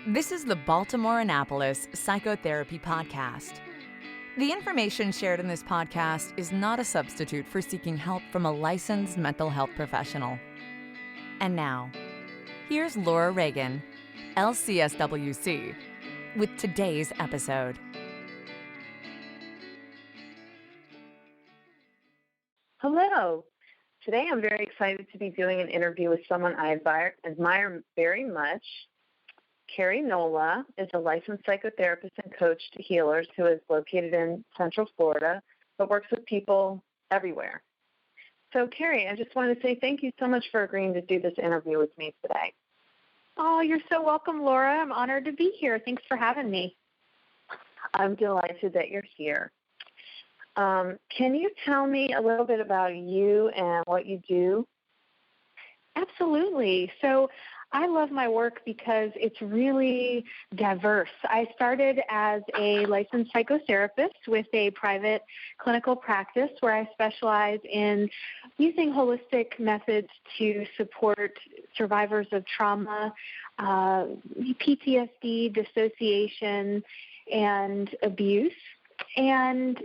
This is the Baltimore Annapolis Psychotherapy Podcast. The information shared in this podcast is not a substitute for seeking help from a licensed mental health professional. And now, here's Laura Reagan, LCSW-C, with today's episode. Hello. Today I'm very excited to be doing an interview with someone I admire very much. Keri Nola is a licensed psychotherapist and coach to healers who is located in Central Florida, but works with people everywhere. So, Keri, I just want to say thank you so much for agreeing to do this interview with me today. Oh, you're so welcome, Laura. I'm honored to be here. Thanks for having me. I'm delighted that you're here. Can you tell me a little bit about you and what you do? Absolutely. So I love my work because it's really diverse. I started as a licensed psychotherapist with a private clinical practice where I specialize in using holistic methods to support survivors of trauma, PTSD, dissociation, and abuse. And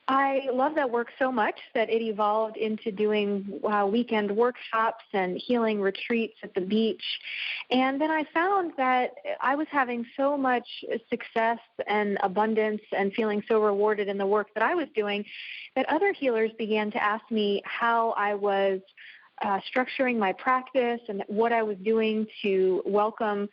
I love that work so much that it evolved into doing weekend workshops and healing retreats at the beach. And then I found that I was having so much success and abundance and feeling so rewarded in the work that I was doing that other healers began to ask me how I was structuring my practice and what I was doing to welcome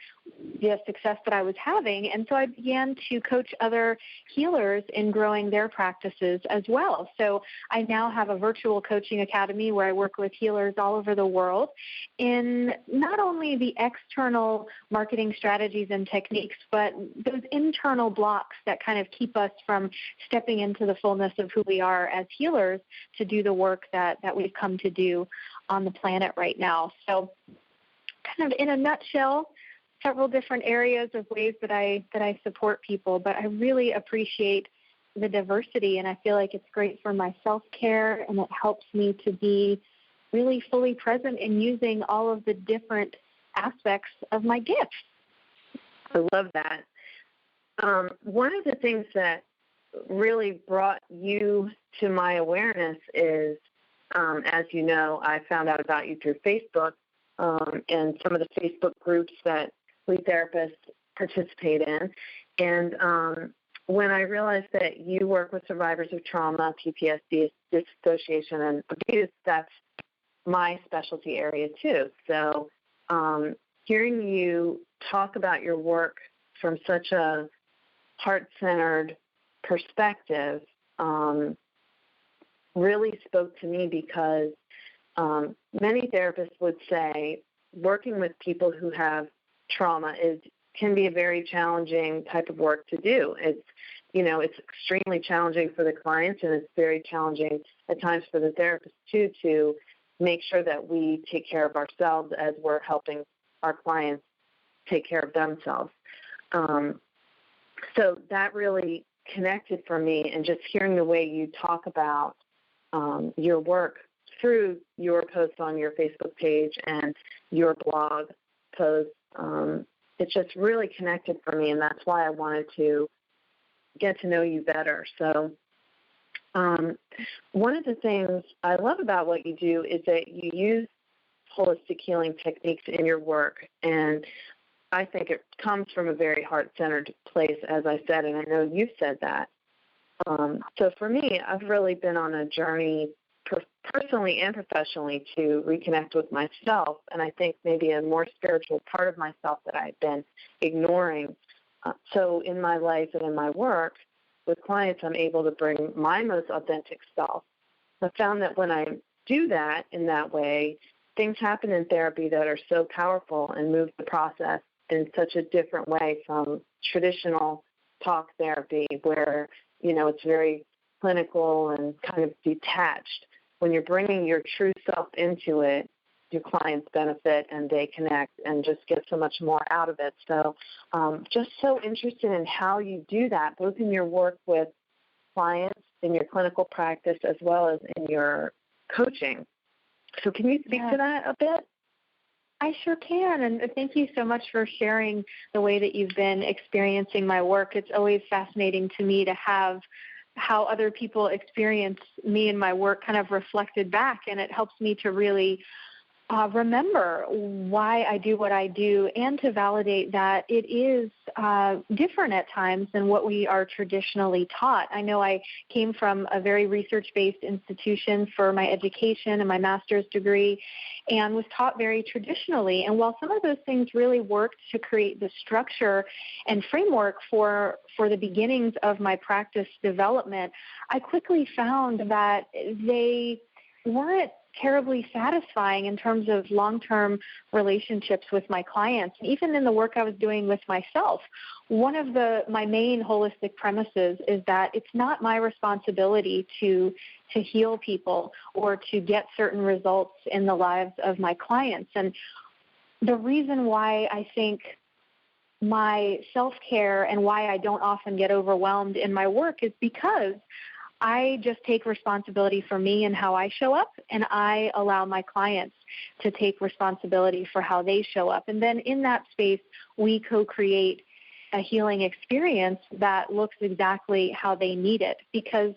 the success that I was having. And so I began to coach other healers in growing their practices as well. So I now have a virtual coaching academy where I work with healers all over the world in not only the external marketing strategies and techniques, but those internal blocks that kind of keep us from stepping into the fullness of who we are as healers to do the work that we've come to do on the planet right now. So kind of in a nutshell, several different areas of ways that I support people, but I really appreciate the diversity, and I feel like it's great for my self-care, and it helps me to be really fully present in using all of the different aspects of my gifts. I love that. One of the things that really brought you to my awareness is, as you know, I found out about you through Facebook and some of the Facebook groups that we therapists participate in. And when I realized that you work with survivors of trauma, PTSD, dissociation, and abuse, that's my specialty area too. So hearing you talk about your work from such a heart-centered perspective really spoke to me because many therapists would say working with people who have trauma can be a very challenging type of work to do. It's extremely challenging for the clients, and it's very challenging at times for the therapist too, to make sure that we take care of ourselves as we're helping our clients take care of themselves. So that really connected for me, and just hearing the way you talk about your work through your posts on your Facebook page and your blog posts, it just really connected for me, and that's why I wanted to get to know you better. So one of the things I love about what you do is that you use holistic healing techniques in your work, and I think it comes from a very heart-centered place, as I said, and I know you've said that. So for me, I've really been on a journey personally and professionally to reconnect with myself, and I think maybe a more spiritual part of myself that I've been ignoring. So in my life and in my work with clients, I'm able to bring my most authentic self. I found that when I do that in that way, things happen in therapy that are so powerful and move the process in such a different way from traditional talk therapy where, it's very clinical and kind of detached. When you're bringing your true self into it, your clients benefit and they connect and just get so much more out of it. So just so interested in how you do that, both in your work with clients, in your clinical practice, as well as in your coaching. So can you speak to that a bit? I sure can, and thank you so much for sharing the way that you've been experiencing my work. It's always fascinating to me to have how other people experience me and my work kind of reflected back, and it helps me to really remember why I do what I do and to validate that it is different at times than what we are traditionally taught. I know I came from a very research-based institution for my education and my master's degree and was taught very traditionally. And while some of those things really worked to create the structure and framework for the beginnings of my practice development, I quickly found that they weren't terribly satisfying in terms of long-term relationships with my clients. Even in the work I was doing with myself, one of my main holistic premises is that it's not my responsibility to heal people or to get certain results in the lives of my clients. And the reason why I think my self-care and why I don't often get overwhelmed in my work is because I just take responsibility for me and how I show up, and I allow my clients to take responsibility for how they show up. And then in that space, we co-create a healing experience that looks exactly how they need it. Because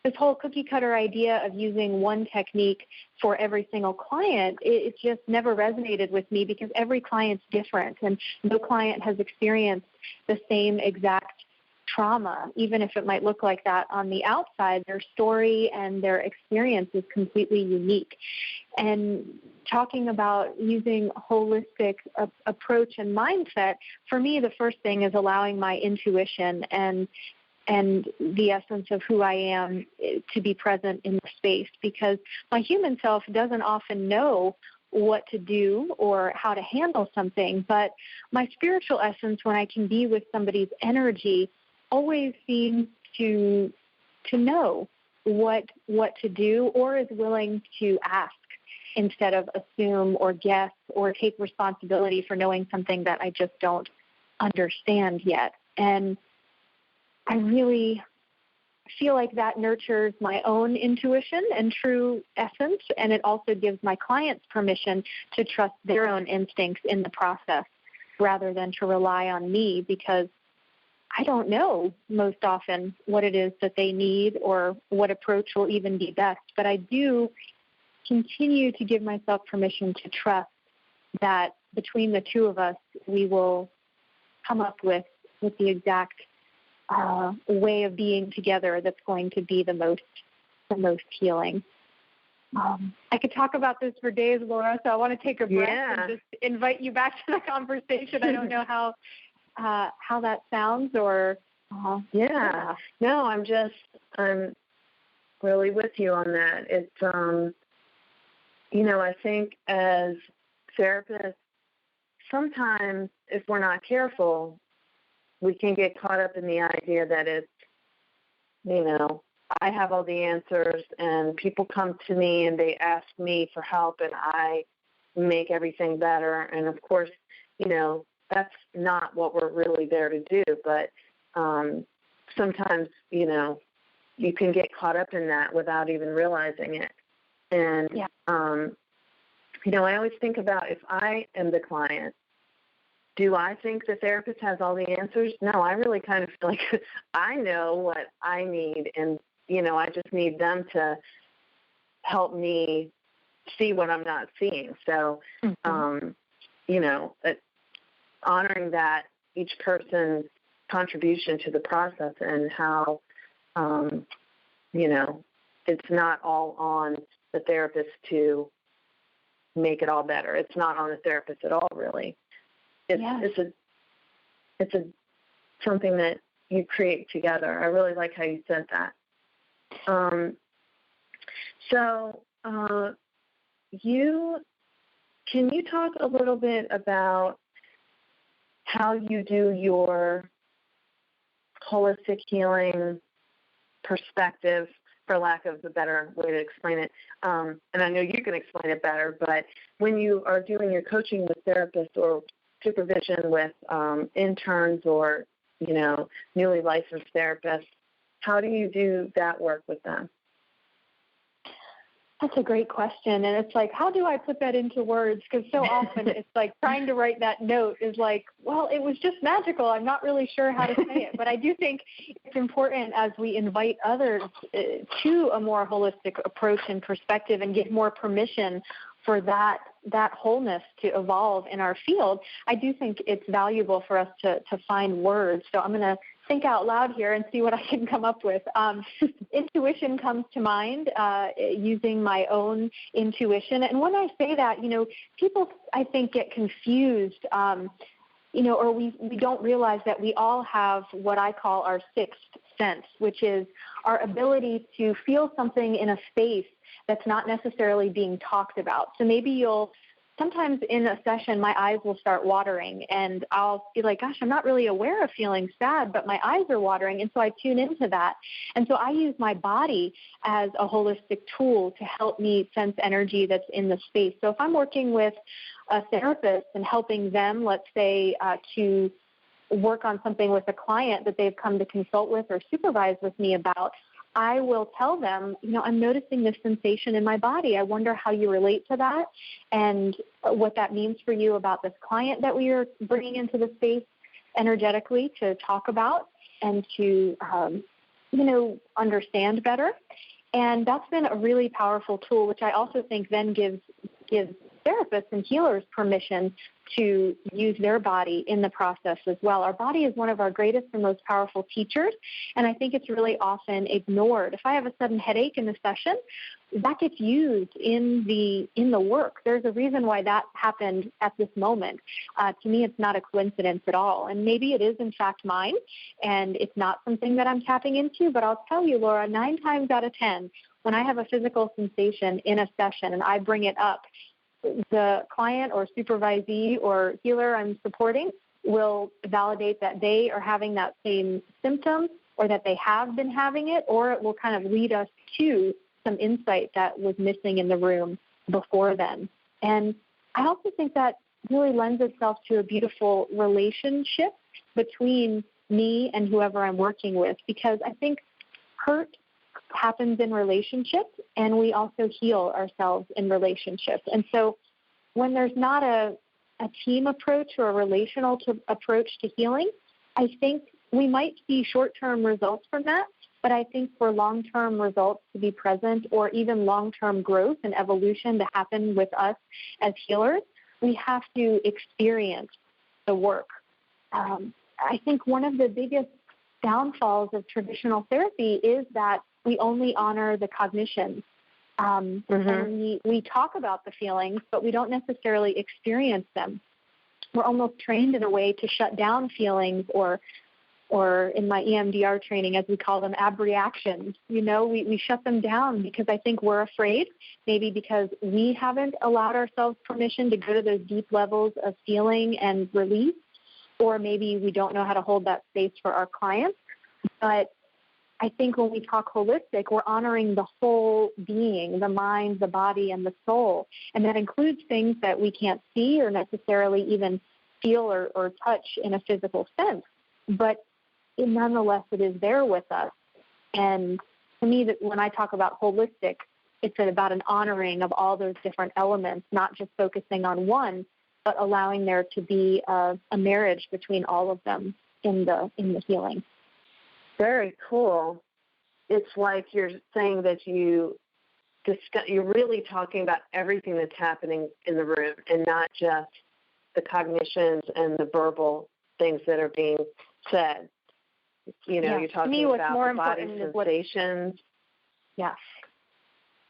this whole cookie-cutter idea of using one technique for every single client, it just never resonated with me because every client's different, and no client has experienced the same exact trauma, even if it might look like that on the outside. Their story and their experience is completely unique. And talking about using holistic approach and mindset, for me, the first thing is allowing my intuition and the essence of who I am to be present in the space, because my human self doesn't often know what to do or how to handle something, but my spiritual essence, when I can be with somebody's energy, always seems to know what to do, or is willing to ask instead of assume or guess or take responsibility for knowing something that I just don't understand yet. And I really feel like that nurtures my own intuition and true essence, and it also gives my clients permission to trust their own instincts in the process rather than to rely on me, because I don't know most often what it is that they need or what approach will even be best. But I do continue to give myself permission to trust that between the two of us, we will come up with the exact way of being together that's going to be the most healing. I could talk about this for days, Laura, so I want to take a breath and just invite you back to the conversation. I don't know how that sounds, or No, I'm really with you on that. It's I think as therapists, sometimes if we're not careful, we can get caught up in the idea that it's I have all the answers, and people come to me and they ask me for help, and I make everything better. And of course, that's not what we're really there to do. But sometimes, you can get caught up in that without even realizing it. And, I always think about, if I am the client, do I think the therapist has all the answers? No, I really kind of feel like I know what I need, and, I just need them to help me see what I'm not seeing. So, honoring that each person's contribution to the process, and how, it's not all on the therapist to make it all better. It's not on the therapist at all, really. It's something that you create together. I really like how you said that. Can you talk a little bit about how you do your holistic healing perspective, for lack of a better way to explain it? And I know you can explain it better, but when you are doing your coaching with therapists or supervision with interns or, newly licensed therapists, how do you do that work with them? That's a great question. And it's like, how do I put that into words? Because so often it's like trying to write that note is like, well, it was just magical. I'm not really sure how to say it. But I do think it's important as we invite others to a more holistic approach and perspective and give more permission for that wholeness to evolve in our field. I do think it's valuable for us to find words. So I'm going to think out loud here and see what I can come up with. Intuition comes to mind, using my own intuition. And when I say that, people, I think, get confused, or we don't realize that we all have what I call our sixth sense, which is our ability to feel something in a space that's not necessarily being talked about. So maybe sometimes in a session, my eyes will start watering, and I'll be like, gosh, I'm not really aware of feeling sad, but my eyes are watering, and so I tune into that. And so I use my body as a holistic tool to help me sense energy that's in the space. So if I'm working with a therapist and helping them, let's say, to work on something with a client that they've come to consult with or supervise with me about, I will tell them, I'm noticing this sensation in my body. I wonder how you relate to that and what that means for you about this client that we are bringing into the space energetically to talk about and to, understand better. And that's been a really powerful tool, which I also think then gives therapists and healers permission to use their body in the process as well. Our body is one of our greatest and most powerful teachers, and I think it's really often ignored. If I have a sudden headache in the session, that gets used in the work. There's a reason why that happened at this moment. To me, it's not a coincidence at all, and maybe it is in fact mine, and it's not something that I'm tapping into, but I'll tell you, Laura, 9 times out of 10, when I have a physical sensation in a session and I bring it up, the client or supervisee or healer I'm supporting will validate that they are having that same symptom or that they have been having it, or it will kind of lead us to some insight that was missing in the room before then. And I also think that really lends itself to a beautiful relationship between me and whoever I'm working with, because I think hurt happens in relationships, and we also heal ourselves in relationships. And so when there's not a team approach or a relational approach to healing, I think we might see short-term results from that, but I think for long-term results to be present, or even long-term growth and evolution to happen with us as healers, we have to experience the work. I think one of the biggest downfalls of traditional therapy is that we only honor the cognition. And we talk about the feelings, but we don't necessarily experience them. We're almost trained in a way to shut down feelings, or in my EMDR training, as we call them, abreactions. We shut them down because I think we're afraid, maybe because we haven't allowed ourselves permission to go to those deep levels of feeling and release, or maybe we don't know how to hold that space for our clients. But I think when we talk holistic, we're honoring the whole being, the mind, the body, and the soul. And that includes things that we can't see or necessarily even feel or touch in a physical sense. But nonetheless, it is there with us. And to me, that when I talk about holistic, it's about an honoring of all those different elements, not just focusing on one, but allowing there to be a marriage between all of them in the healing. Very cool. It's like you're saying that you're really talking about everything that's happening in the room, and not just the cognitions and the verbal things that are being said. You're talking about the body sensations. Yes.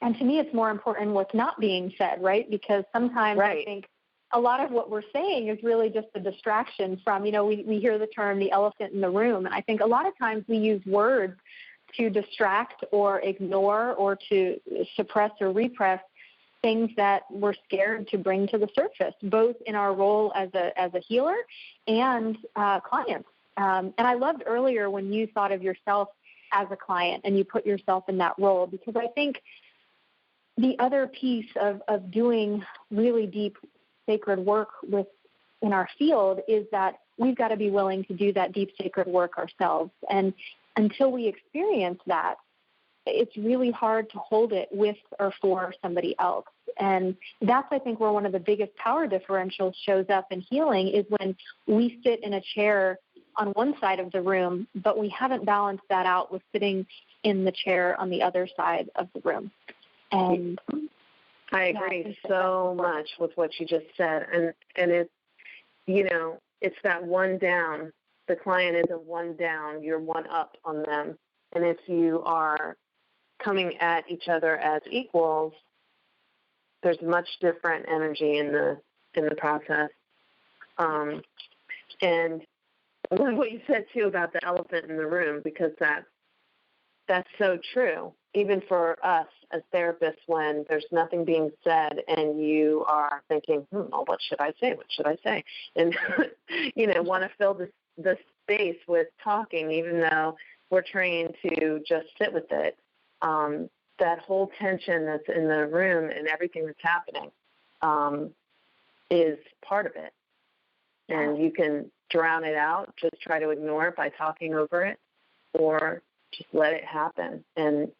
And to me, it's more important what's not being said, right? Because sometimes I think a lot of what we're saying is really just a distraction from, we hear the term the elephant in the room. And I think a lot of times we use words to distract or ignore or to suppress or repress things that we're scared to bring to the surface, both in our role as a healer and clients. And I loved earlier when you thought of yourself as a client and you put yourself in that role, because I think the other piece of doing really deep sacred work in our field is that we've got to be willing to do that deep sacred work ourselves. And until we experience that, it's really hard to hold it with or for somebody else. And that's, I think, where one of the biggest power differentials shows up in healing is when we sit in a chair on one side of the room, but we haven't balanced that out with sitting in the chair on the other side of the room. And I agree so much with what you just said. And it's, it's that one down. The client isn't one down, you're one up on them. And if you are coming at each other as equals, there's much different energy in the process. And I love what you said too about the elephant in the room, because that's so true. Even for us as therapists, when there's nothing being said and you are thinking, well, what should I say? What should I say? And want to fill the space with talking, even though we're trained to just sit with it. That whole tension that's in the room and everything that's happening is part of it. And you can drown it out, just try to ignore it by talking over it, or just let it happen. And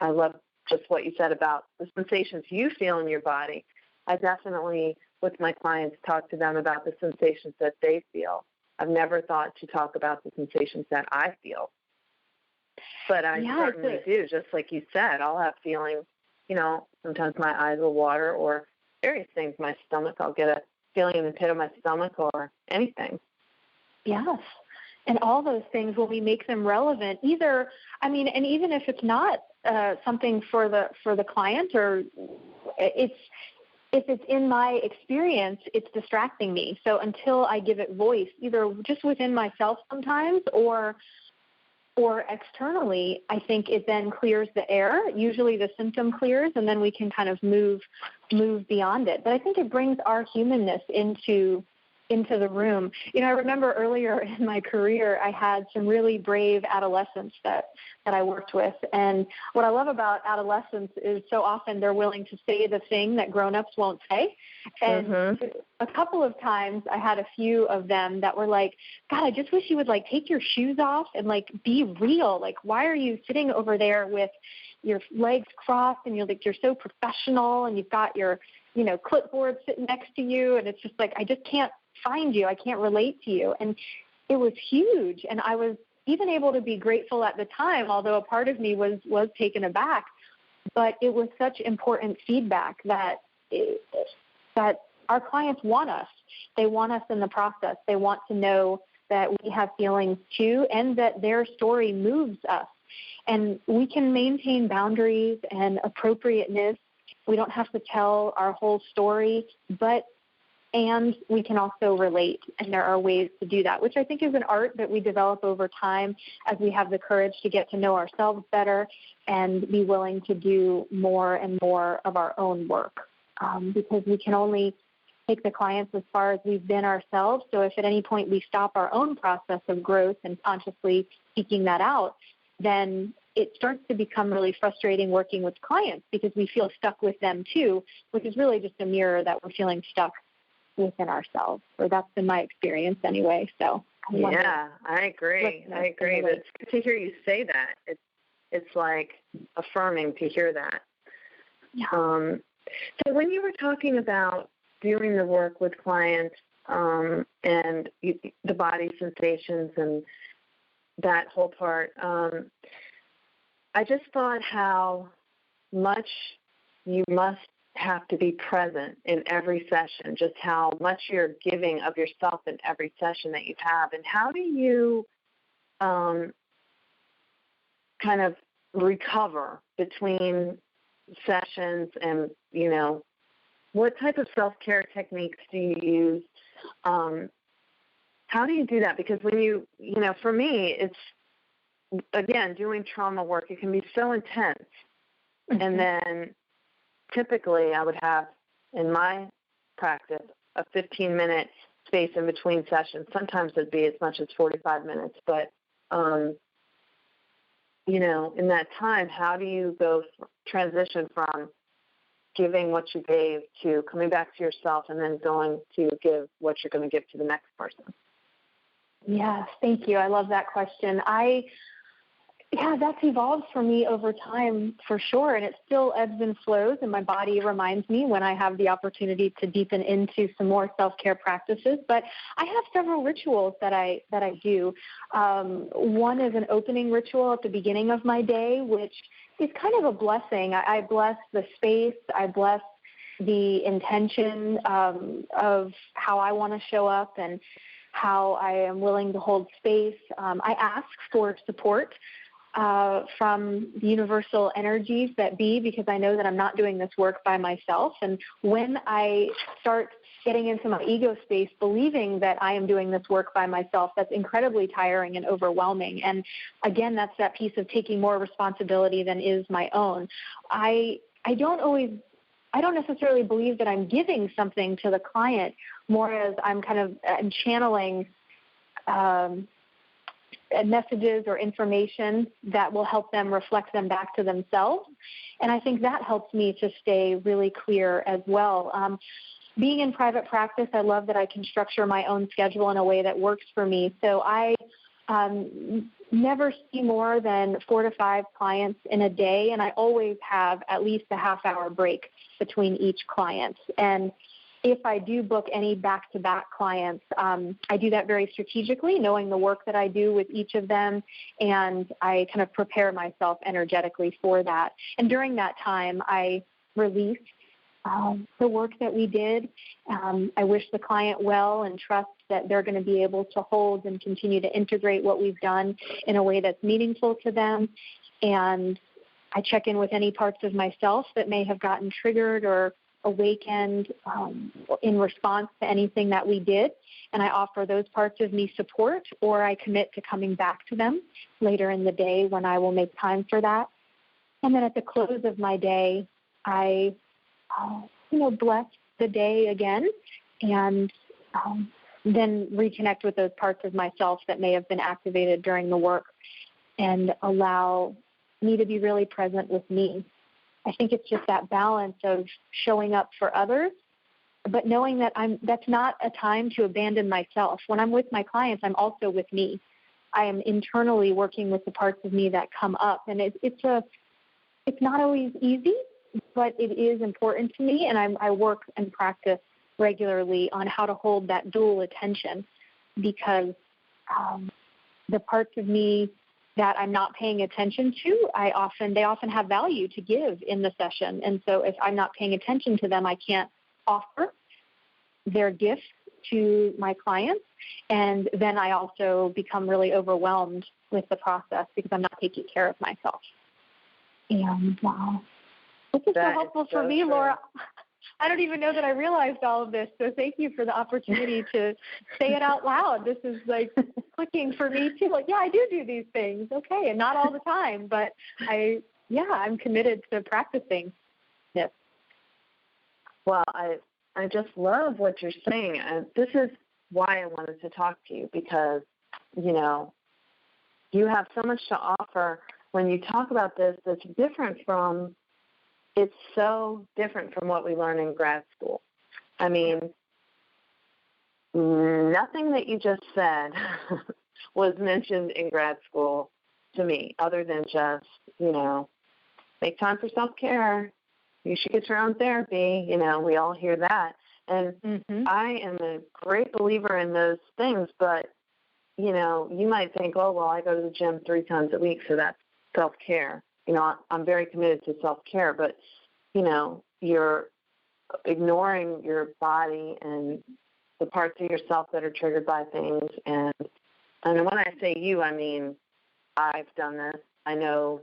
I love just what you said about the sensations you feel in your body. I definitely, with my clients, talk to them about the sensations that they feel. I've never thought to talk about the sensations that I feel. But I certainly do, just like you said. I'll have feelings, sometimes my eyes will water, or various things. My stomach, I'll get a feeling in the pit of my stomach, or anything. Yes. And all those things, when we make them relevant, and even if it's not something for the client, or if it's in my experience, it's distracting me. So until I give it voice, either just within myself sometimes or externally, I think it then clears the air. Usually the symptom clears, and then we can kind of move beyond it. But I think it brings our humanness into the room. I remember earlier in my career, I had some really brave adolescents that I worked with. And what I love about adolescents is so often they're willing to say the thing that grown-ups won't say. And a couple of times I had a few of them that were like, God, I just wish you would take your shoes off and be real. Why are you sitting over there with your legs crossed and you're so professional, and you've got your, clipboard sitting next to you, and it's just I just can't find you. I can't relate to you. And it was huge. And I was even able to be grateful at the time, although a part of me was taken aback. But it was such important feedback that our clients want us. They want us in the process. They want to know that we have feelings too, and that their story moves us. And we can maintain boundaries and appropriateness. We don't have to tell our whole story, and we can also relate, and there are ways to do that, which I think is an art that we develop over time as we have the courage to get to know ourselves better and be willing to do more and more of our own work, because we can only take the clients as far as we've been ourselves. So if at any point we stop our own process of growth and consciously seeking that out, then it starts to become really frustrating working with clients, because we feel stuck with them too, which is really just a mirror that we're feeling stuck within ourselves. Or that's been my experience anyway. So I agree. That's good to hear you say that. It's affirming to hear that. Yeah. So when you were talking about doing the work with clients and the body sensations and that whole part, I just thought how much you must have to be present in every session, just how much you're giving of yourself in every session that you have. And how do you kind of recover between sessions, and, what type of self-care techniques do you use? How do you do that? Because when for me, it's, again, doing trauma work, it can be so intense. Mm-hmm. And then typically I would have, in my practice, a 15-minute space in between sessions. Sometimes it'd be as much as 45 minutes. But, in that time, how do you transition from giving what you gave to coming back to yourself and then going to give what you're going to give to the next person? Yes, thank you. I love that question. Yeah, that's evolved for me over time for sure, and it still ebbs and flows, and my body reminds me when I have the opportunity to deepen into some more self-care practices. But I have several rituals that I do. One is an opening ritual at the beginning of my day, which is kind of a blessing. I bless the space. I bless the intention of how I want to show up and how I am willing to hold space. I ask for support from universal energies that be, because I know that I'm not doing this work by myself. And when I start getting into my ego space, believing that I am doing this work by myself, that's incredibly tiring and overwhelming. And again, that's that piece of taking more responsibility than is my own. I don't necessarily believe that I'm giving something to the client, more as I'm channeling messages or information that will help them reflect them back to themselves. And I think that helps me to stay really clear as well. Being in private practice, I love that I can structure my own schedule in a way that works for me. So I never see more than 4 to 5 clients in a day, and I always have at least a half-hour break between each client. And if I do book any back-to-back clients, I do that very strategically, knowing the work that I do with each of them, and I kind of prepare myself energetically for that. And during that time, I release the work that we did. I wish the client well and trust that they're going to be able to hold and continue to integrate what we've done in a way that's meaningful to them. And I check in with any parts of myself that may have gotten triggered or awakened in response to anything that we did, and I offer those parts of me support, or I commit to coming back to them later in the day when I will make time for that. And then at the close of my day, I bless the day again, and then reconnect with those parts of myself that may have been activated during the work, and allow me to be really present with me. I think it's just that balance of showing up for others, but knowing that that's not a time to abandon myself. When I'm with my clients, I'm also with me. I am internally working with the parts of me that come up, and it's not always easy, but it is important to me, and I work and practice regularly on how to hold that dual attention, because the parts of me that I'm not paying attention to, they often have value to give in the session. And so if I'm not paying attention to them, I can't offer their gifts to my clients. And then I also become really overwhelmed with the process because I'm not taking care of myself. And this is so helpful for me, Laura. I don't even know that I realized all of this, so thank you for the opportunity to say it out loud. This is like clicking for me too. Like, yeah, I do these things, okay, and not all the time, but I'm committed to practicing this. Well, I just love what you're saying. This is why I wanted to talk to you, because you have so much to offer when you talk about this that's different from. It's so different from what we learn in grad school. I mean, nothing that you just said was mentioned in grad school to me, other than just, make time for self-care. You should get your own therapy. We all hear that. And I am a great believer in those things, but, you might think, oh, well, I go to the gym 3 times a week, so that's self-care. I'm very committed to self-care, but, you're ignoring your body and the parts of yourself that are triggered by things. And when I say you, I mean I've done this. I know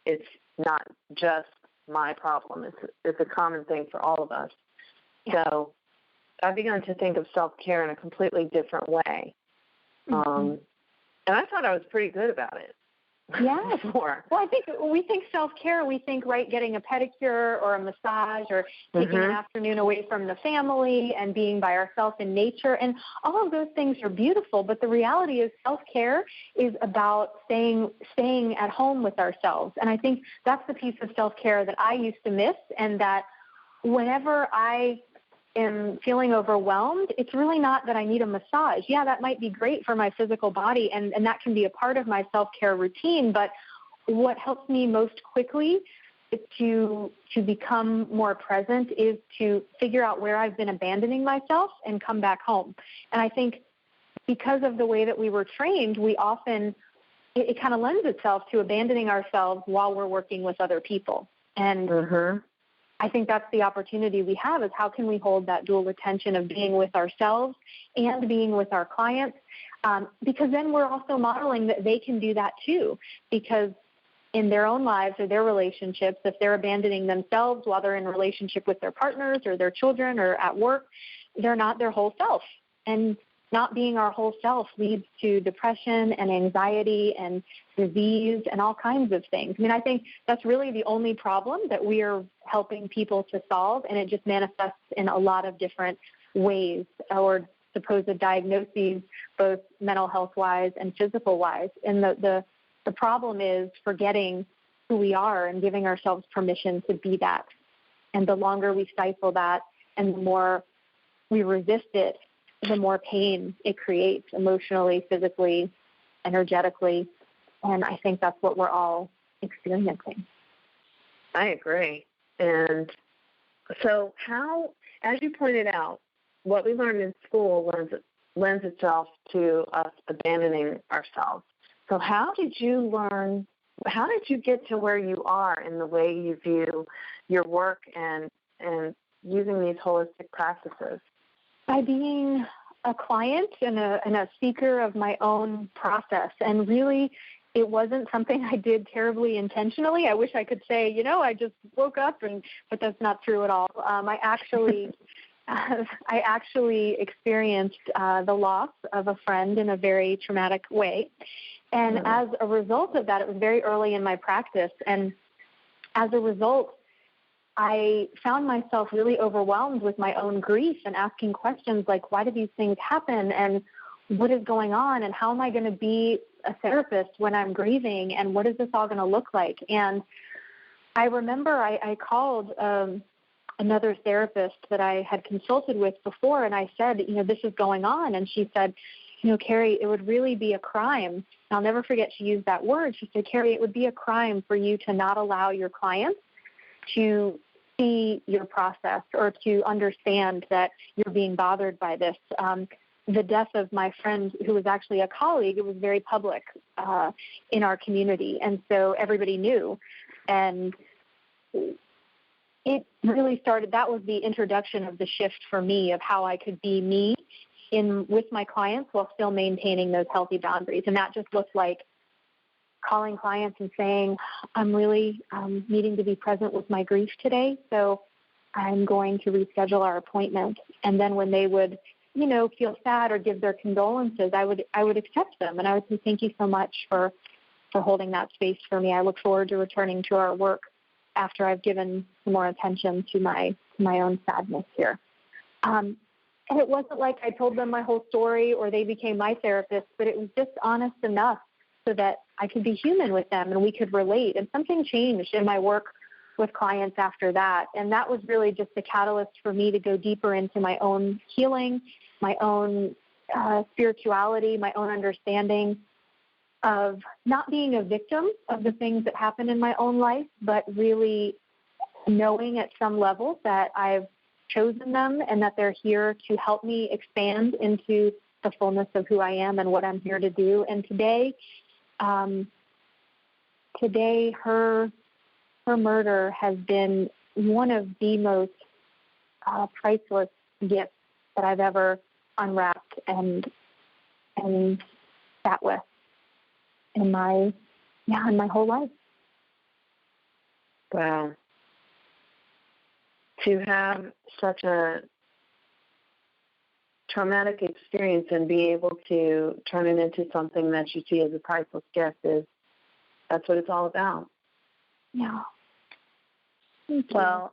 it's not just my problem. It's a common thing for all of us. Yeah. So I've begun to think of self-care in a completely different way. And I thought I was pretty good about it. Yeah. Well, I think when we think self-care, we think, getting a pedicure or a massage or taking an afternoon away from the family and being by ourselves in nature. And all of those things are beautiful. But the reality is self-care is about staying at home with ourselves. And I think that's the piece of self-care that I used to miss, and that whenever I am feeling overwhelmed, it's really not that I need a massage. Yeah, that might be great for my physical body, and that can be a part of my self-care routine, but what helps me most quickly to become more present is to figure out where I've been abandoning myself and come back home. And I think because of the way that we were trained, we often, it kind of lends itself to abandoning ourselves while we're working with other people. And I think that's the opportunity we have, is how can we hold that dual attention of being with ourselves and being with our clients, because then we're also modeling that they can do that too, because in their own lives or their relationships, if they're abandoning themselves while they're in a relationship with their partners or their children or at work, they're not their whole self. And not being our whole self leads to depression and anxiety and disease and all kinds of things. I mean, I think that's really the only problem that we are helping people to solve, and it just manifests in a lot of different ways or supposed diagnoses, both mental health-wise and physical-wise. And the problem is forgetting who we are and giving ourselves permission to be that. And the longer we stifle that and the more we resist it, the more pain it creates emotionally, physically, energetically. And I think that's what we're all experiencing. I agree. And so how, as you pointed out, what we learned in school lends itself to us abandoning ourselves. So how did you get to where you are in the way you view your work and using these holistic practices? By being a client and a seeker of my own process. And really, it wasn't something I did terribly intentionally. I wish I could say, I just woke up, but that's not true at all. I actually experienced the loss of a friend in a very traumatic way. And as a result of that, it was very early in my practice. And as a result, I found myself really overwhelmed with my own grief and asking questions like, why do these things happen? And what is going on? And how am I going to be a therapist when I'm grieving? And what is this all going to look like? And I remember I called another therapist that I had consulted with before, and I said, this is going on. And she said, Keri, it would really be a crime. I'll never forget she used that word. She said, Keri, it would be a crime for you to not allow your clients to see your process or to understand that you're being bothered by this. The death of my friend, who was actually a colleague, it was very public in our community, and so everybody knew. And it really started, that was the introduction of the shift for me of how I could be me with my clients while still maintaining those healthy boundaries. And that just looked like calling clients and saying, I'm really needing to be present with my grief today, so I'm going to reschedule our appointment. And then when they would, feel sad or give their condolences, I would accept them. And I would say, thank you so much for holding that space for me. I look forward to returning to our work after I've given some more attention to my own sadness here. And it wasn't like I told them my whole story or they became my therapist, but it was just honest enough so that I could be human with them and we could relate. And something changed in my work with clients after that. And that was really just the catalyst for me to go deeper into my own healing, my own spirituality, my own understanding of not being a victim of the things that happen in my own life, but really knowing at some level that I've chosen them and that they're here to help me expand into the fullness of who I am and what I'm here to do. And today her murder has been one of the most priceless gifts that I've ever unwrapped and sat with in my whole life. Wow. To have such a traumatic experience and be able to turn it into something that you see as a priceless gift that's what it's all about. Yeah. Well,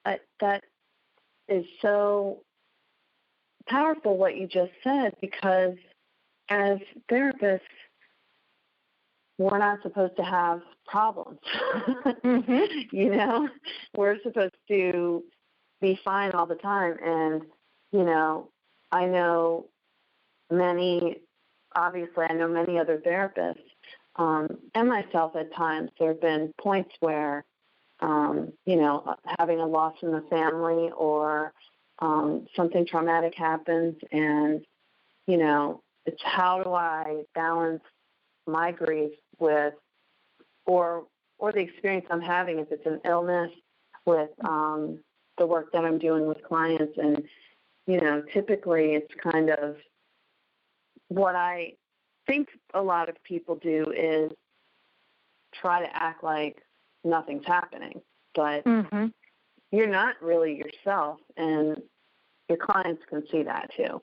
that is so powerful what you just said, because as therapists, we're not supposed to have problems. We're supposed to be fine all the time. And, I know many other therapists and myself at times, there have been points where, having a loss in the family or something traumatic happens, and, it's how do I balance my grief with, or the experience I'm having if it's an illness, with the work that I'm doing with clients. And, typically it's kind of what I think a lot of people do is try to act like nothing's happening, but you're not really yourself, and your clients can see that too.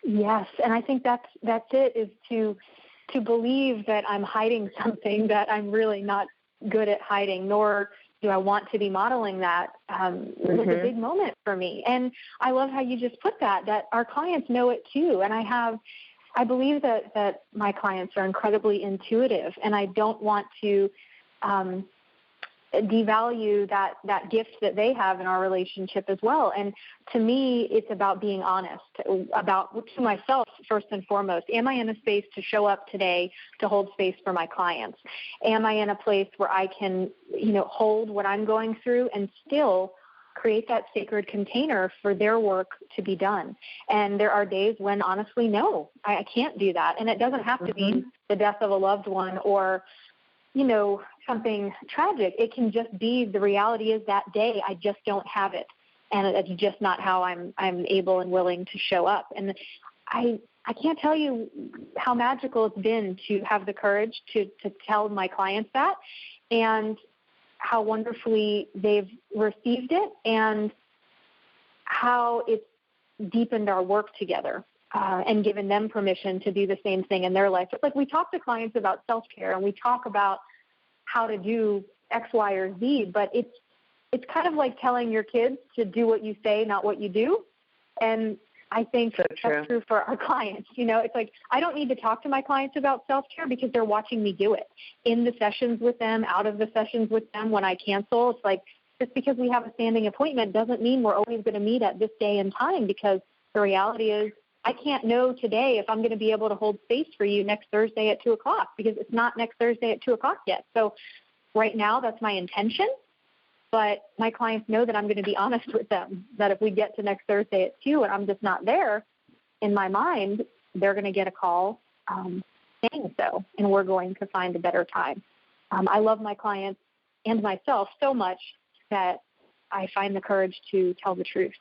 Yes, and I think that's it, is to believe that I'm hiding something that I'm really not good at hiding, nor do I want to be modeling that. It was a big moment for me. And I love how you just put that our clients know it too. And I believe that my clients are incredibly intuitive, and I don't want to devalue that gift that they have in our relationship as well. And to me, it's about being honest to myself first and foremost. Am I in a space to show up today to hold space for my clients? Am I in a place where I can, hold what I'm going through and still create that sacred container for their work to be done? And there are days when, honestly, no, I can't do that. And it doesn't have to be the death of a loved one or, something tragic. It can just be the reality is that day I just don't have it, and it's just not how I'm able and willing to show up. And I can't tell you how magical it's been to have the courage to tell my clients that, and how wonderfully they've received it, and how it's deepened our work together. And given them permission to do the same thing in their life. It's like we talk to clients about self-care, and we talk about how to do X, Y, or Z, but it's kind of like telling your kids to do what you say, not what you do. And I think that's true for our clients. It's like I don't need to talk to my clients about self-care because they're watching me do it in the sessions with them, out of the sessions with them. When I cancel, it's like just because we have a standing appointment doesn't mean we're always going to meet at this day and time, because the reality is I can't know today if I'm going to be able to hold space for you next Thursday at 2 o'clock, because it's not next Thursday at 2 o'clock yet. So right now that's my intention, but my clients know that I'm going to be honest with them, that if we get to next Thursday at 2 and I'm just not there, in my mind, they're going to get a call saying so, and we're going to find a better time. I love my clients and myself so much that I find the courage to tell the truth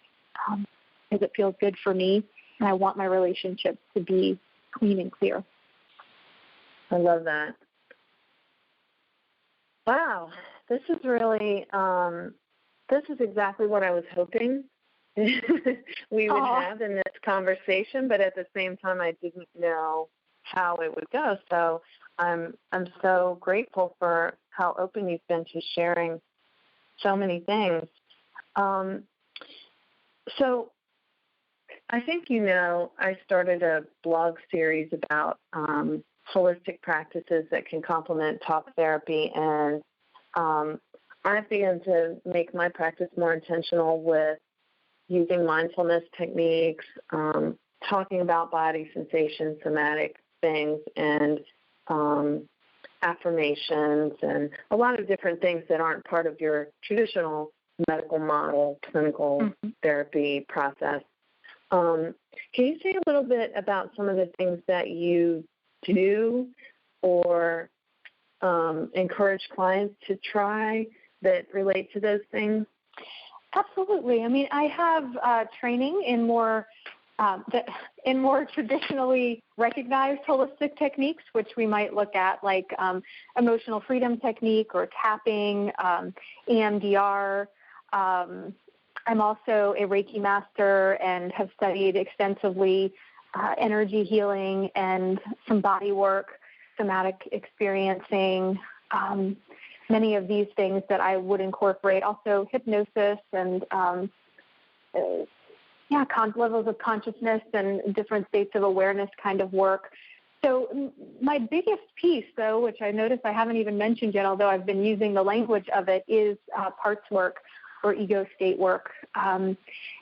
because it feels good for me. And I want my relationships to be clean and clear. I love that. Wow, this is really, this is exactly what I was hoping we would have in this conversation, but at the same time, I didn't know how it would go. So I'm so grateful for how open you've been to sharing so many things. So I think I started a blog series about holistic practices that can complement talk therapy, and I've begun to make my practice more intentional with using mindfulness techniques, talking about body sensations, somatic things, and affirmations, and a lot of different things that aren't part of your traditional medical model, clinical therapy process. Can you say a little bit about some of the things that you do or encourage clients to try that relate to those things? Absolutely. I mean, I have training in more traditionally recognized holistic techniques, which we might look at, like emotional freedom technique or tapping, EMDR. I'm also a Reiki master and have studied extensively energy healing and some body work, somatic experiencing, many of these things that I would incorporate. Also hypnosis and levels of consciousness and different states of awareness kind of work. So my biggest piece, though, which I notice I haven't even mentioned yet, although I've been using the language of it, is parts work. or ego state work. And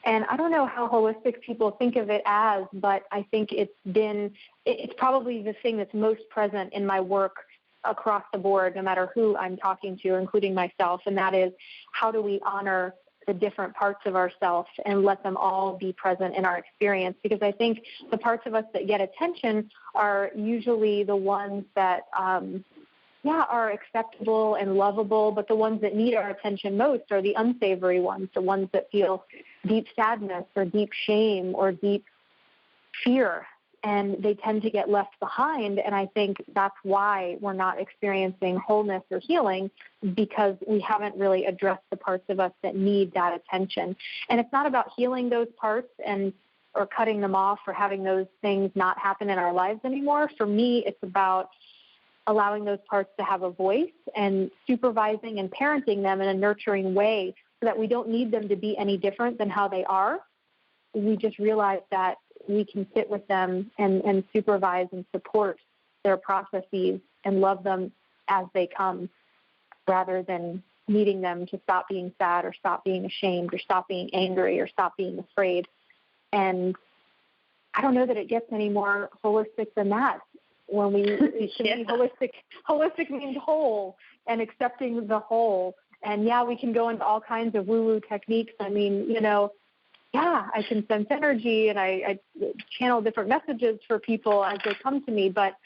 I don't know how holistic people think of it as, but I think it's probably the thing that's most present in my work across the board, no matter who I'm talking to, including myself, and that is, how do we honor the different parts of ourselves and let them all be present in our experience? Because I think the parts of us that get attention are usually the ones that are acceptable and lovable, but the ones that need our attention most are the unsavory ones, the ones that feel deep sadness or deep shame or deep fear, and they tend to get left behind. And I think that's why we're not experiencing wholeness or healing, because we haven't really addressed the parts of us that need that attention. And it's not about healing those parts or cutting them off or having those things not happen in our lives anymore. For me, it's about allowing those parts to have a voice and supervising and parenting them in a nurturing way so that we don't need them to be any different than how they are. We just realize that we can sit with them and supervise and support their processes and love them as they come, rather than needing them to stop being sad or stop being ashamed or stop being angry or stop being afraid. And I don't know that it gets any more holistic than that. When we holistic means whole and accepting the whole. And we can go into all kinds of woo-woo techniques. I mean, I can sense energy and I channel different messages for people as they come to me. But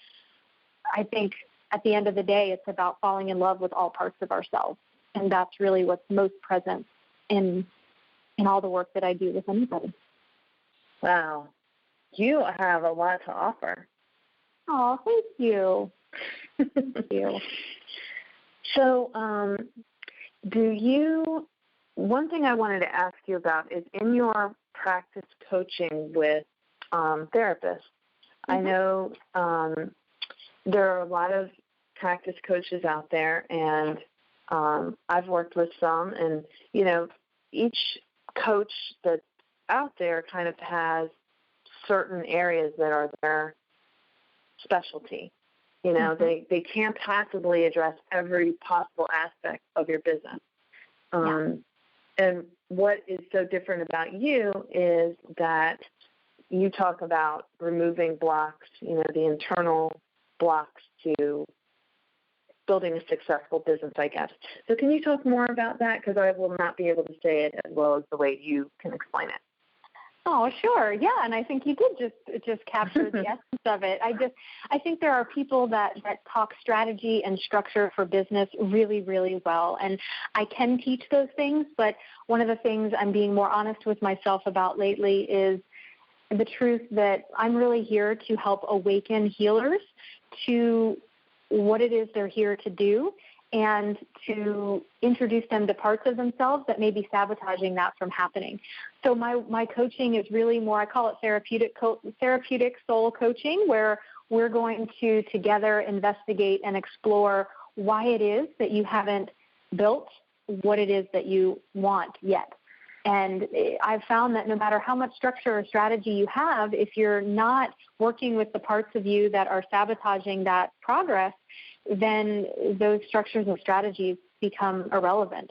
I think at the end of the day, it's about falling in love with all parts of ourselves. And that's really what's most present in all the work that I do with anybody. Wow. You have a lot to offer. Oh, thank you. Thank you. So, one thing I wanted to ask you about is in your practice coaching with therapists, I know there are a lot of practice coaches out there, and I've worked with some, and, each coach that's out there kind of has certain areas that are their specialty. They can't possibly address every possible aspect of your business. And what is so different about you is that you talk about removing blocks, the internal blocks to building a successful business, I guess. So can you talk more about that? Because I will not be able to say it as well as the way you can explain it. Oh, sure. Yeah. And I think you did just capture the essence of it. I think there are people that talk strategy and structure for business really, really well. And I can teach those things, but one of the things I'm being more honest with myself about lately is the truth that I'm really here to help awaken healers to what it is they're here to do, and to introduce them to parts of themselves that may be sabotaging that from happening. So my coaching is really more, I call it therapeutic soul coaching, where we're going to together investigate and explore why it is that you haven't built what it is that you want yet. And I've found that no matter how much structure or strategy you have, if you're not working with the parts of you that are sabotaging that progress, then those structures and strategies become irrelevant.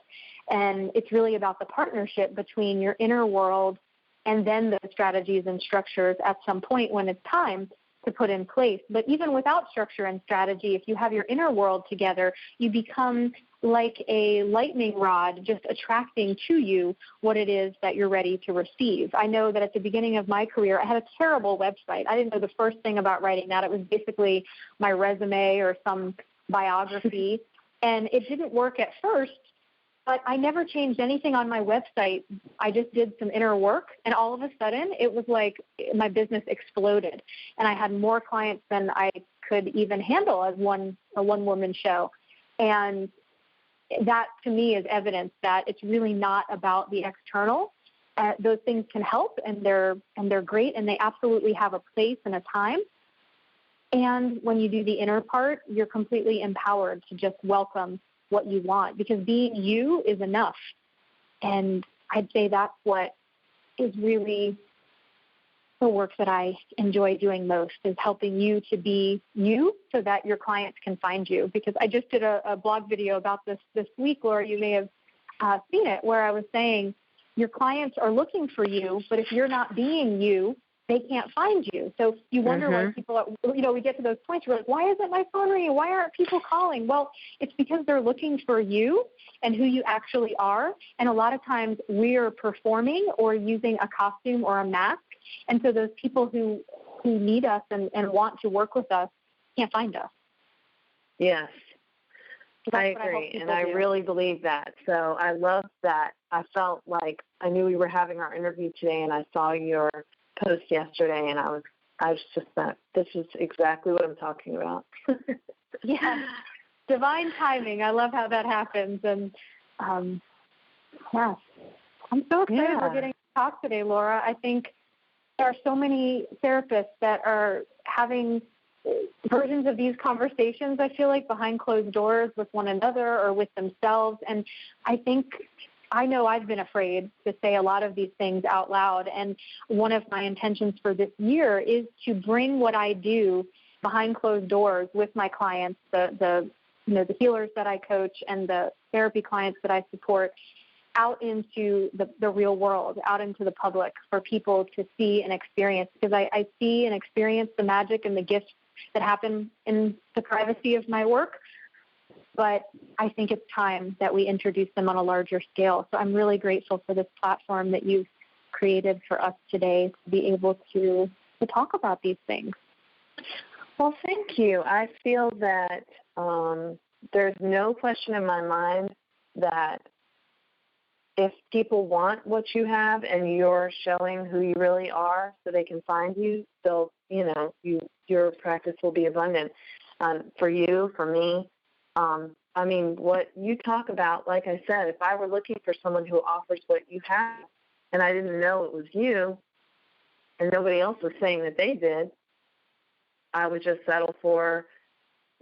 And it's really about the partnership between your inner world and then those strategies and structures at some point when it's time to put in place. But even without structure and strategy, if you have your inner world together, you become like a lightning rod, just attracting to you what it is that you're ready to receive. I know that at the beginning of my career, I had a terrible website. I didn't know the first thing about writing that. It was basically my resume or some biography, and it didn't work at first, but I never changed anything on my website. I just did some inner work, and all of a sudden, it was like my business exploded, and I had more clients than I could even handle as a one-woman show. And that, to me, is evidence that it's really not about the external. Those things can help, and they're great, and they absolutely have a place and a time. And when you do the inner part, you're completely empowered to just welcome what you want, because being you is enough. And I'd say that's what is really the work that I enjoy doing most, is helping you to be you so that your clients can find you. Because I just did a blog video about this week, Laura. You may have seen it, where I was saying your clients are looking for you, but if you're not being you, they can't find you. So you wonder why people are, we get to those points where we're like, why isn't my phone ringing? Why aren't people calling? Well, it's because they're looking for you and who you actually are. And a lot of times we're performing or using a costume or a mask. And so those people who need us and want to work with us can't find us. Yes, So I agree, and I really believe that. So I love that. I felt like I knew we were having our interview today, and I saw your post yesterday, and I was just thought, this is exactly what I'm talking about. Yeah, divine timing. I love how that happens, and yeah, I'm so excited we're getting to talk today, Laura. I think there are so many therapists that are having versions of these conversations, I feel like, behind closed doors with one another or with themselves. And I know I've been afraid to say a lot of these things out loud. And one of my intentions for this year is to bring what I do behind closed doors with my clients, the healers that I coach and the therapy clients that I support, out into the real world, out into the public for people to see and experience. Because I see and experience the magic and the gifts that happen in the privacy of my work, but I think it's time that we introduce them on a larger scale. So I'm really grateful for this platform that you've created for us today to be able to talk about these things. Well, thank you. I feel that there's no question in my mind that if people want what you have and you're showing who you really are so they can find you, they'll, your practice will be abundant. For you, for me, I mean, what you talk about, like I said, if I were looking for someone who offers what you have and I didn't know it was you and nobody else was saying that they did, I would just settle for,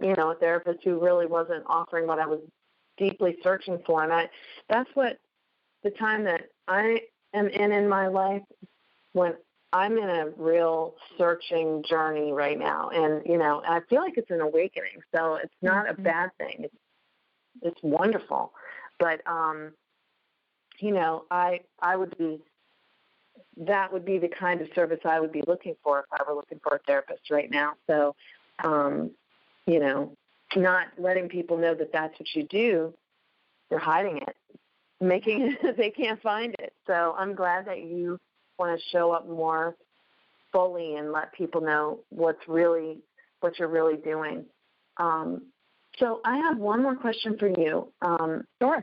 a therapist who really wasn't offering what I was deeply searching for. And that's what the time that I am in my life, when I'm in a real searching journey right now. And, I feel like it's an awakening. So it's not a bad thing. It's wonderful. But, I would be, that would be the kind of service I would be looking for if I were looking for a therapist right now. So, not letting people know that that's what you do, you're hiding it, making it they can't find it. So I'm glad that you want to show up more fully and let people know what you're really doing. So I have one more question for you. Sure.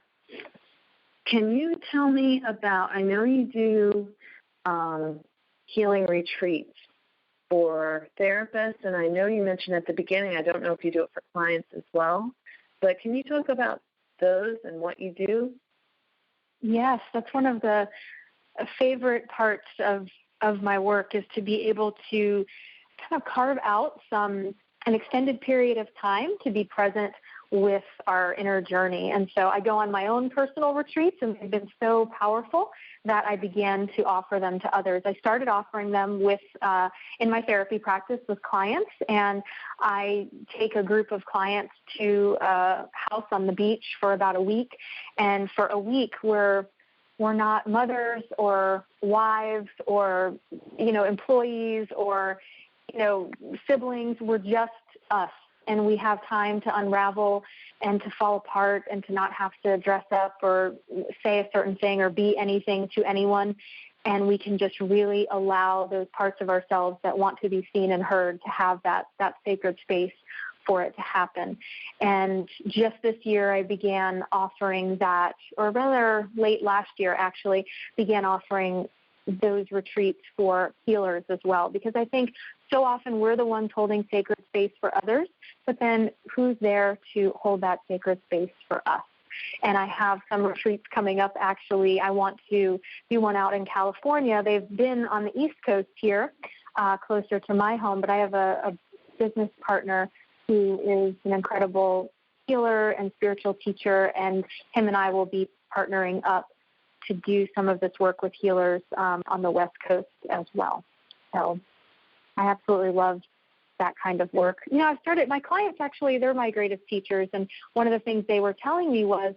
Can you tell me about, I know you do healing retreats for therapists, and I know you mentioned at the beginning, I don't know if you do it for clients as well, but can you talk about those and what you do? Yes, that's one of the favorite parts of my work, is to be able to kind of carve out an extended period of time to be present with our inner journey. And so I go on my own personal retreats, and they've been so powerful that I began to offer them to others. I started offering them in my therapy practice with clients, and I take a group of clients to a house on the beach for about a week. And for a week, we're not mothers or wives or, employees or, siblings. We're just us. And we have time to unravel and to fall apart and to not have to dress up or say a certain thing or be anything to anyone. And we can just really allow those parts of ourselves that want to be seen and heard to have that sacred space for it to happen. And just this year, I began offering that, or rather late last year, actually, began offering those retreats for healers as well, because I think so often we're the ones holding sacred space for others, but then who's there to hold that sacred space for us? And I have some retreats coming up, actually. I want to do one out in California. They've been on the East Coast here, closer to my home, but I have a business partner who is an incredible healer and spiritual teacher, and him and I will be partnering up to do some of this work with healers on the West Coast as well. So I absolutely love that kind of work. I've started, my clients actually, they're my greatest teachers, and one of the things they were telling me was,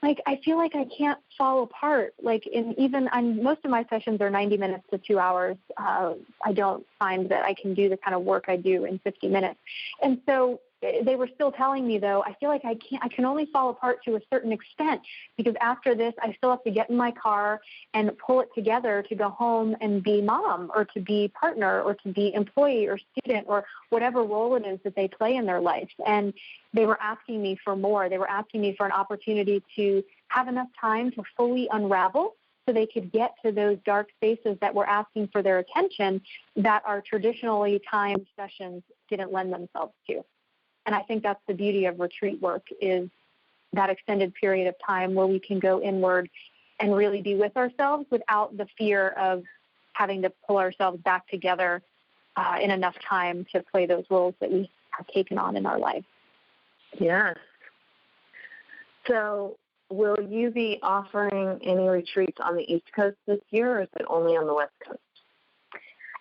like I feel like I can't fall apart. Like most of my sessions are 90 minutes to 2 hours. I don't find that I can do the kind of work I do in 50 minutes. And so they were still telling me, though, I feel like I can only fall apart to a certain extent, because after this, I still have to get in my car and pull it together to go home and be mom, or to be partner, or to be employee or student, or whatever role it is that they play in their life. And they were asking me for more. They were asking me for an opportunity to have enough time to fully unravel, so they could get to those dark spaces that were asking for their attention that our traditionally timed sessions didn't lend themselves to. And I think that's the beauty of retreat work, is that extended period of time where we can go inward and really be with ourselves without the fear of having to pull ourselves back together in enough time to play those roles that we have taken on in our life. Yes. So will you be offering any retreats on the East Coast this year, or is it only on the West Coast?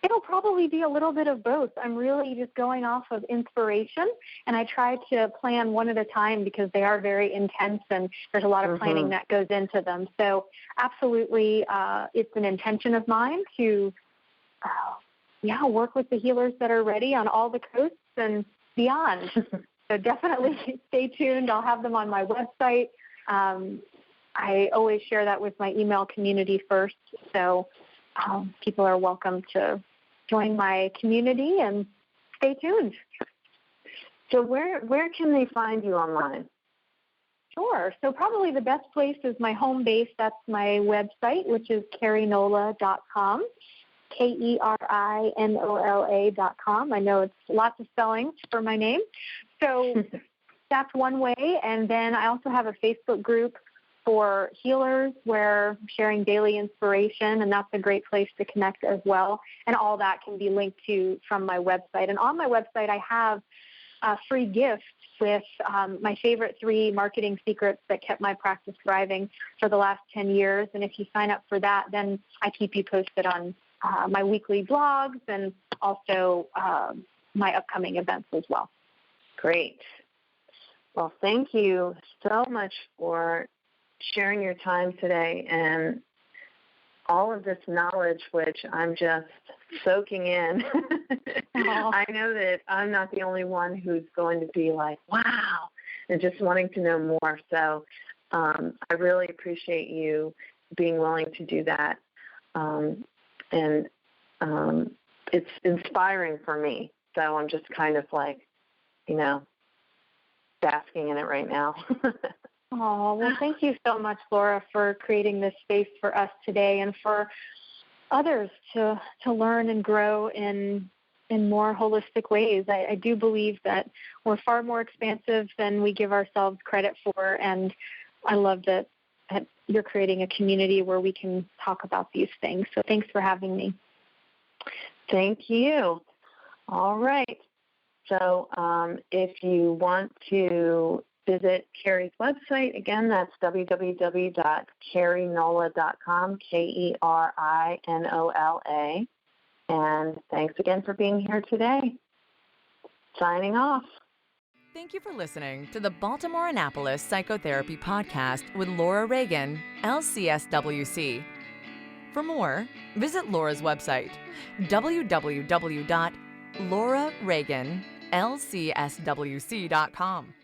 It'll probably be a little bit of both. I'm really just going off of inspiration, and I try to plan one at a time because they are very intense and there's a lot of planning that goes into them. So absolutely, it's an intention of mine to, work with the healers that are ready on all the coasts and beyond. So definitely stay tuned. I'll have them on my website. I always share that with my email community first. So people are welcome to join my community, and stay tuned. So where can they find you online? Sure. So probably the best place is my home base. That's my website, which is kerinola.com, KERINOLA.com. I know it's lots of spelling for my name. So that's one way. And then I also have a Facebook group for healers where I'm sharing daily inspiration, and that's a great place to connect as well. And all that can be linked to from my website. And on my website, I have a free gift with my favorite 3 marketing secrets that kept my practice thriving for the last 10 years. And if you sign up for that, then I keep you posted on my weekly blogs and also my upcoming events as well. Great. Well, thank you so much for sharing your time today and all of this knowledge, which I'm just soaking in. I know that I'm not the only one who's going to be like, wow, and just wanting to know more. So I really appreciate you being willing to do that. And it's inspiring for me. So I'm just kind of like, basking in it right now. Oh, well, thank you so much, Laura, for creating this space for us today and for others to learn and grow in more holistic ways. I do believe that we're far more expansive than we give ourselves credit for, and I love that you're creating a community where we can talk about these things. So thanks for having me. Thank you. All right. So if you want to visit Keri's website, again, that's www.kerinola.com, KERINOLA. And thanks again for being here today. Signing off. Thank you for listening to the Baltimore Annapolis Psychotherapy Podcast with Laura Reagan, LCSW-C. For more, visit Laura's website, www.laurareaganlcswc.com.